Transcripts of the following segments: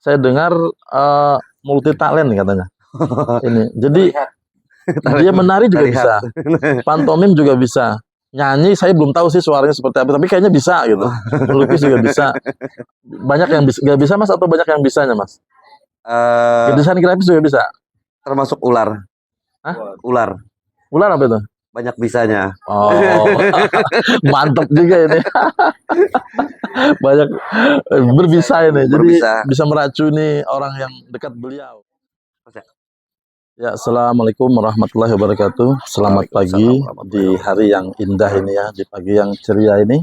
Saya dengar multi talent katanya. Ini. Jadi dia menari juga bisa. Pantomim juga bisa. Nyanyi saya belum tahu sih suaranya seperti apa, tapi kayaknya bisa gitu. Melukis juga bisa. Banyak yang gak bisa Mas atau banyak yang bisanya Mas? Desain grafis juga bisa. Termasuk ular. Hah? Ular. Ular apa itu? Banyak bisanya. Oh, mantap juga ini. Banyak berbisa ini. Jadi bisa meracuni orang yang dekat beliau. Ya, assalamualaikum warahmatullahi wabarakatuh. Selamat pagi di hari yang indah ini ya, di pagi yang ceria ini.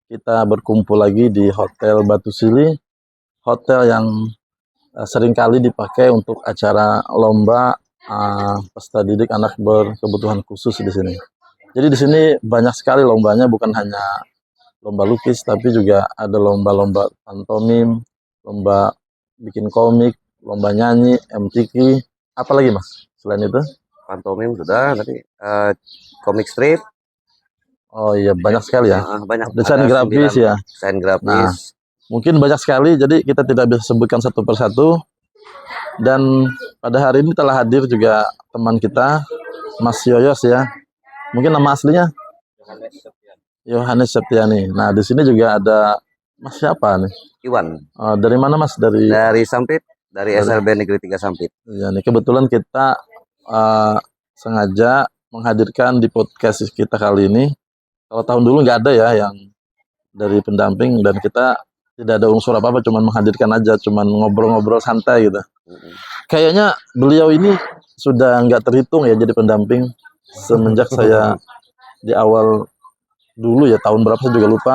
Kita berkumpul lagi di Hotel Batu Sili, hotel yang seringkali dipakai untuk acara lomba peserta didik anak berkebutuhan khusus di sini. Jadi di sini banyak sekali lombanya, bukan hanya lomba lukis, tapi juga ada lomba-lomba pantomim, lomba bikin komik, lomba nyanyi, MTQ, apa lagi Mas? Selain itu? Pantomim sudah, tadi komik strip. Oh iya, banyak sekali ya. Banyak. Desain grafis ya. Desain grafis. Nah, mungkin banyak sekali, jadi kita tidak bisa sebutkan satu persatu. Dan pada hari ini telah hadir juga teman kita, Mas Yoyos ya. Mungkin nama aslinya? Yohanes Septiani. Nah, di sini juga ada Mas siapa nih? Iwan. Dari mana Mas? Dari Sampit, dari SLB Negeri 3 Sampit. Ya, nih kebetulan kita sengaja menghadirkan di podcast kita kali ini. Kalau tahun dulu nggak ada ya yang dari pendamping, dan kita tidak ada unsur apa-apa, cuman menghadirkan aja, cuman ngobrol-ngobrol santai gitu. Kayaknya beliau ini sudah nggak terhitung ya jadi pendamping semenjak saya di awal dulu ya, tahun berapa saya juga lupa.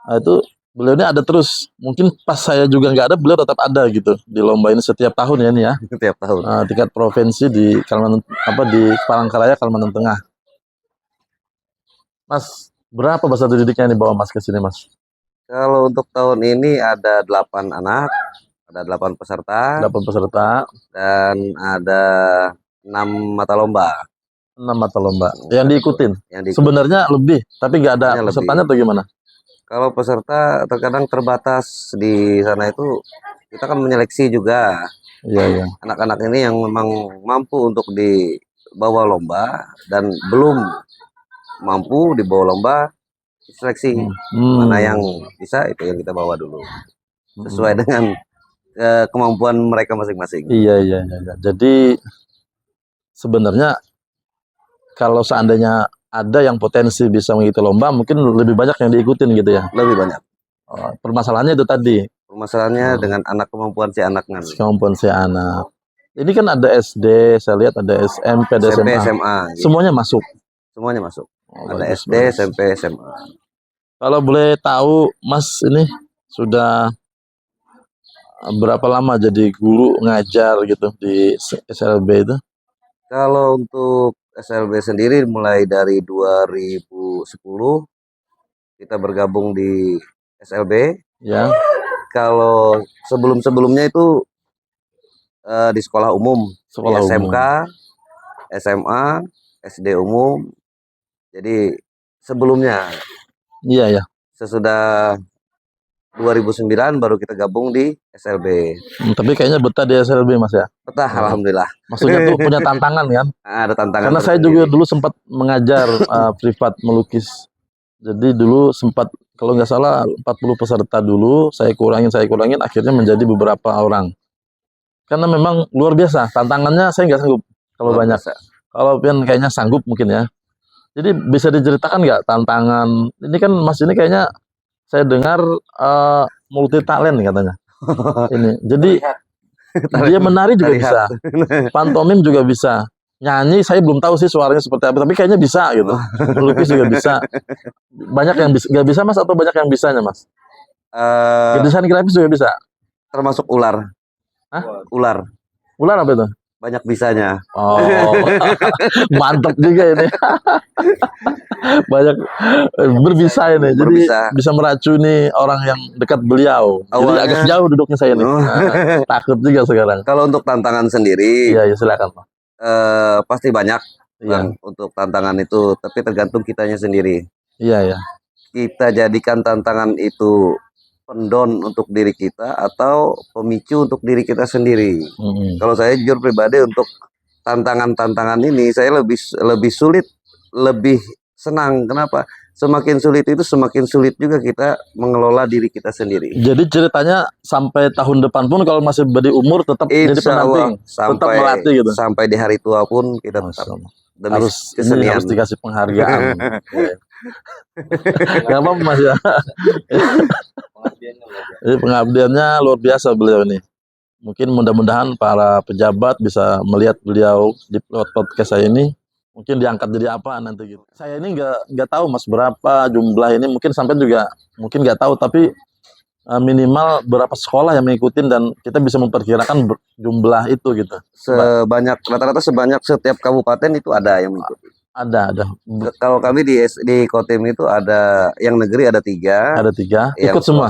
Nah, itu beliau ini ada terus. Mungkin pas saya juga nggak ada, beliau tetap ada gitu di lomba ini setiap tahun ya ini ya. Setiap tahun. Tingkat provinsi di Kalimantan di Palangkaraya, Kalimantan Tengah. Mas, berapa peserta didiknya yang dibawa Mas ke sini Mas? Kalau untuk tahun ini ada 8 anak, ada 8 peserta. 8 peserta. Dan ada 6 mata lomba. 6 mata lomba. Yang diikutin? Sebenarnya lebih, tapi nggak ada pesertanya atau gimana? Kalau peserta terkadang terbatas di sana, itu kita kan menyeleksi juga. Iya. Anak-anak ini yang memang mampu untuk dibawa lomba dan belum mampu dibawa lomba, seleksi. Mana yang bisa itu yang kita bawa dulu. Sesuai dengan kemampuan mereka masing-masing. Iya. Jadi sebenarnya kalau seandainya ada yang potensi bisa mengikuti lomba, mungkin lebih banyak yang diikutin gitu ya? Lebih banyak. Permasalahannya itu tadi. Permasalahannya dengan kemampuan si anak. Kemampuan si anak. Ini kan ada SD, saya lihat ada SMP, ada SMA. Gitu. Semuanya masuk? Semuanya masuk. Ada bagus, SD, SMP, SMA. Kalau boleh tahu Mas, ini sudah berapa lama jadi guru ngajar gitu di SLB itu? Kalau untuk SLB sendiri mulai dari 2010 kita bergabung di SLB ya. Kalau sebelumnya itu di sekolah umum, SMK, SMA, SD umum. Jadi sebelumnya. Iya. Sesudah 2009 baru kita gabung di SLB. Tapi kayaknya betah di SLB Mas ya? Betah, alhamdulillah. Maksudnya tuh punya tantangan kan? Ada tantangan. Karena saya juga dulu sempat mengajar privat melukis. Jadi dulu sempat, kalau nggak salah 40 peserta dulu, saya kurangin, akhirnya menjadi beberapa orang. Karena memang luar biasa, tantangannya saya nggak sanggup kalau banyak. Kalau Pian kayaknya sanggup mungkin ya. Jadi bisa diceritakan nggak tantangan, ini kan Mas ini kayaknya saya dengar multi talent katanya. Ini. Jadi dia menari juga bisa. Pantomim juga bisa. Nyanyi saya belum tahu sih suaranya seperti apa, tapi kayaknya bisa gitu. Melukis juga bisa. Banyak yang nggak bisa Mas atau banyak yang bisanya Mas? Desain grafis juga bisa. Termasuk ular. Hah? Ular. Ular apa itu? Banyak bisanya. Oh, mantap juga ini. Banyak berbisa ini. Jadi bisa meracuni orang yang dekat beliau. Jadi agak jauh duduknya saya nih. Takut juga sekarang. Kalau untuk tantangan sendiri, iya silakan Pak. Pasti banyak untuk tantangan itu, tapi tergantung kitanya sendiri. Iya. Kita jadikan tantangan itu pendon untuk diri kita atau pemicu untuk diri kita sendiri. Kalau saya jujur pribadi untuk tantangan-tantangan ini saya lebih sulit, lebih senang. Kenapa? Semakin sulit itu semakin sulit juga kita mengelola diri kita sendiri. Jadi ceritanya sampai tahun depan pun kalau masih berumur tetap jadi pendamping, tetap melatih gitu. Sampai di hari tua pun kita tetap harus dikasih penghargaan. Gak apa Mas ya. Jadi pengabdiannya luar biasa beliau ini. Mungkin mudah-mudahan para pejabat bisa melihat beliau di podcast saya ini. Mungkin diangkat jadi apa nanti gitu. Saya ini nggak tahu Mas berapa jumlah ini. Mungkin sampai juga mungkin nggak tahu, tapi minimal berapa sekolah yang mengikutin dan kita bisa memperkirakan jumlah itu gitu. Sebanyak rata-rata setiap kabupaten itu ada yang mengikuti. Ada. Kalau kami di Kotim itu ada yang negeri ada 3. Ada 3. Ikut semua.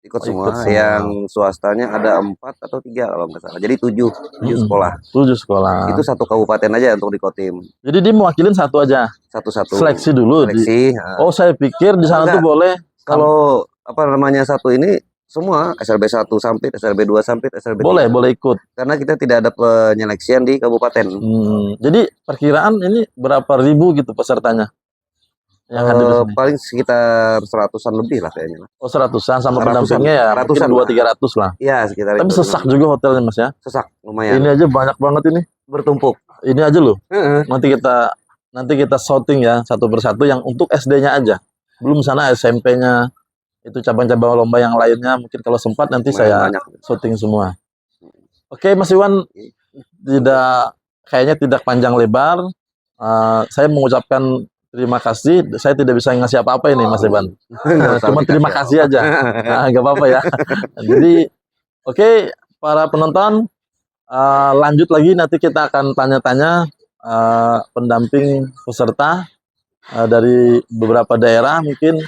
Ikut semua. Yang swastanya ada 4 atau 3 kalau nggak salah. Jadi 7 sekolah. 7 sekolah. Itu satu kabupaten aja untuk di Kotim. Jadi dia mewakilin satu aja. Satu-satu. Seleksi dulu. Oh, saya pikir di sana tuh boleh. Kalau apa namanya satu ini semua SLB 1 sampai SLB 2 sampai SLB 3. Boleh ikut. Karena kita tidak ada penyeleksian di kabupaten. Jadi perkiraan ini berapa ribu gitu pesertanya? Yang hadir di sini? Paling sekitar 100-an lebih lah kayaknya. Oh, 100-an sama pendampingnya ya? Ratusan, 200-300 lah. Iya, sekitar itu. Tapi sesak juga hotelnya Mas ya? Sesak, lumayan. Ini aja banyak banget ini. Bertumpuk. Ini aja loh. Nanti kita shooting ya satu persatu yang untuk SD-nya aja. Belum sana SMP-nya. Itu cabang-cabang lomba yang lainnya. Mungkin kalau sempat nanti saya shooting semua. Oke Mas Iwan, kayaknya tidak panjang lebar. Saya mengucapkan terima kasih. Saya tidak bisa ngasih apa-apa ini Mas Iwan. Cuma terima kasih aja. Nggak apa-apa ya. Jadi oke, para penonton, lanjut lagi nanti kita akan tanya-tanya pendamping peserta dari beberapa daerah mungkin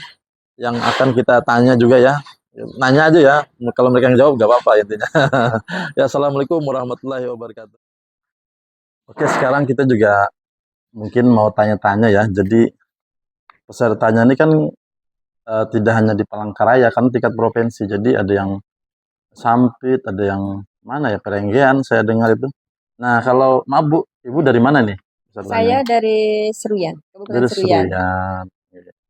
yang akan kita tanya juga ya. Nanya aja ya. Kalau mereka yang jawab nggak apa-apa intinya. Ya, assalamualaikum warahmatullahi wabarakatuh. Oke, sekarang kita juga mungkin mau tanya-tanya ya. Jadi pesertanya ini kan tidak hanya di Palangkaraya, kan tingkat provinsi. Jadi ada yang Sampit, ada yang mana ya, Perenggean saya dengar itu. Nah, kalau Bu, Ibu dari mana nih? Saya dari Seruyan, Kabupaten Seruyan.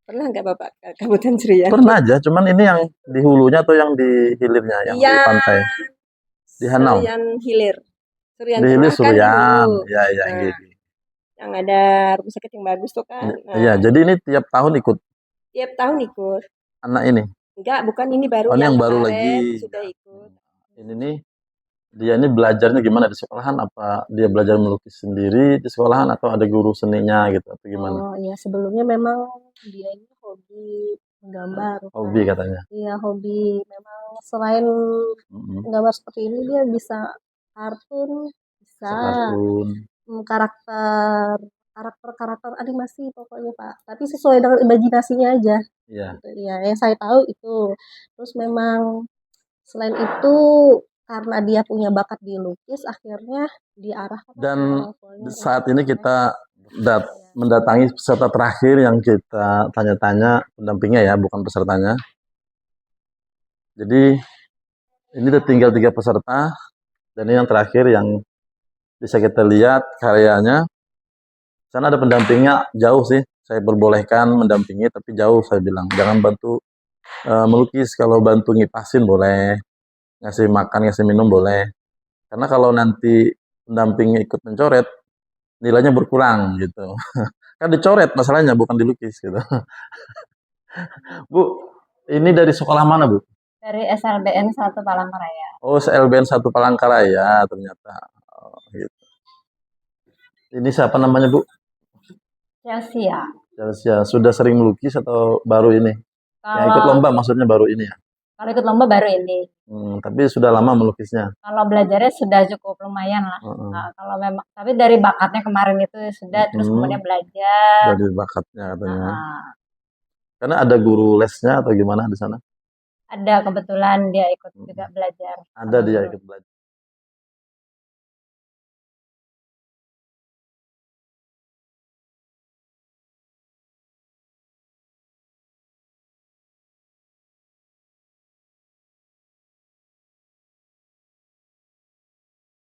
Pernah nggak Bapak ke Kabupaten Seruyan? Pernah aja, cuman ini yang di hulunya atau yang di hilirnya, yang di pantai? Di Hanau. Seruyan Hilir. Seruyan di Hilir, Seruyan. Ya, gitu. Yang ada rumah sakit yang bagus tuh kan. Iya, jadi ini tiap tahun ikut? Tiap tahun ikut. Anak ini? Enggak, bukan ini baru. Yang baru lagi. Sudah ikut. Ini nih, dia ini belajarnya gimana di sekolahan? Apa dia belajar melukis sendiri di sekolahan atau ada guru seninya gitu atau gimana? Oh iya, sebelumnya memang dia ini hobi menggambar. Hobi katanya? Iya, hobi. Memang selain gambar seperti ini dia bisa kartun, bisa karakter animasi pokoknya Pak. Tapi sesuai dengan imajinasinya aja. Iya. Iya, yang saya tahu itu. Terus memang selain itu karena dia punya bakat di lukis, akhirnya diarahkan. Dan saat ini kita mendatangi peserta terakhir yang kita tanya-tanya, pendampingnya ya, bukan pesertanya. Jadi ini udah tinggal 3 peserta dan ini yang terakhir yang bisa kita lihat karyanya. Sana ada pendampingnya jauh sih, saya perbolehkan mendampingi tapi jauh saya bilang. Jangan bantu melukis, kalau bantu ngipasin boleh. Ngasih makan, ngasih minum boleh. Karena kalau nanti pendampingnya ikut mencoret, nilainya berkurang gitu. Kan dicoret masalahnya, bukan dilukis gitu. Bu, ini dari sekolah mana Bu? Dari SLBN 1 Palangkaraya. Oh, SLBN 1 Palangkaraya ternyata. Oh, gitu. Ini siapa namanya Bu? Chelsea. Chelsea. Sudah sering melukis atau baru ini? Yang ikut lomba maksudnya baru ini ya? Kalau ikut lomba baru ini. Tapi sudah lama melukisnya. Kalau belajarnya sudah cukup lumayan lah. Nah, kalau memang, tapi dari bakatnya kemarin itu sudah, terus kemudian belajar. Dari bakatnya katanya. Karena ada guru lesnya atau gimana di sana? Ada, kebetulan dia ikut juga belajar. Ada dia ikut belajar.